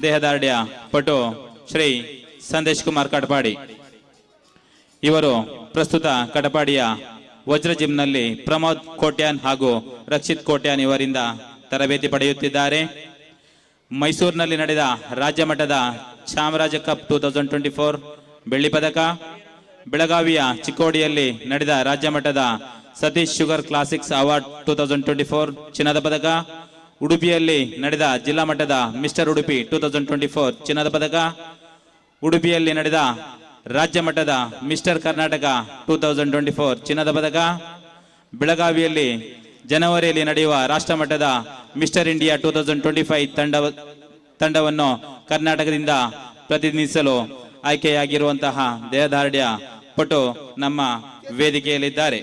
ದೇಹದಾರ್ಢ್ಯ ಪಟು ಶ್ರೀ ಸಂದೇಶ್ ಕುಮಾರ್ ಕಟಪಾಡಿ. ಇವರು ಪ್ರಸ್ತುತ ಕಟಪಾಡಿಯ ವಜ್ರ ಜಿಮ್ನಲ್ಲಿ ಪ್ರಮೋದ್ ಕೋಟ್ಯಾನ್ ಹಾಗೂ ರಕ್ಷಿತ್ ಕೋಟ್ಯಾನ್ ಇವರಿಂದ ತರಬೇತಿ ಪಡೆಯುತ್ತಿದ್ದಾರೆ. ಮೈಸೂರಿನಲ್ಲಿ ನಡೆದ ರಾಜ್ಯ ಮಟ್ಟದ ಚಾಮರಾಜ ಕಪ್ 2024 ಬೆಳ್ಳಿ ಪದಕ, ಬೆಳಗಾವಿಯ ಚಿಕ್ಕೋಡಿಯಲ್ಲಿ ನಡೆದ ರಾಜ್ಯ ಮಟ್ಟದ ಸತೀಶ್ ಶುಗರ್ ಕ್ಲಾಸಿಕ್ಸ್ ಅವಾರ್ಡ್ 2024 ಚಿನ್ನದ ಪದಕ, ಉಡುಪಿಯಲ್ಲಿ ನಡೆದ ಜಿಲ್ಲಾ ಮಟ್ಟದ ಮಿಸ್ಟರ್ ಉಡುಪಿ 2024 ಚಿನ್ನದ ಪದಕ, ಉಡುಪಿಯಲ್ಲಿ ನಡೆದ ರಾಜ್ಯ ಮಟ್ಟದ ಮಿಸ್ಟರ್ ಕರ್ನಾಟಕ 2024 ಚಿನ್ನದ ಪದಕ, ಬೆಳಗಾವಿಯಲ್ಲಿ ಜನವರಿಯಲ್ಲಿ ನಡೆಯುವ ರಾಷ್ಟ್ರ ಮಟ್ಟದ ಮಿಸ್ಟರ್ ಇಂಡಿಯಾ 2025 ತಂಡವನ್ನು ಕರ್ನಾಟಕದಿಂದ ಪ್ರತಿನಿಧಿಸಲು ಆಯ್ಕೆಯಾಗಿರುವಂತಹ ದೇಹದಾರ್ಢ್ಯ ಪಟು ನಮ್ಮ ವೇದಿಕೆಯಲ್ಲಿದ್ದಾರೆ.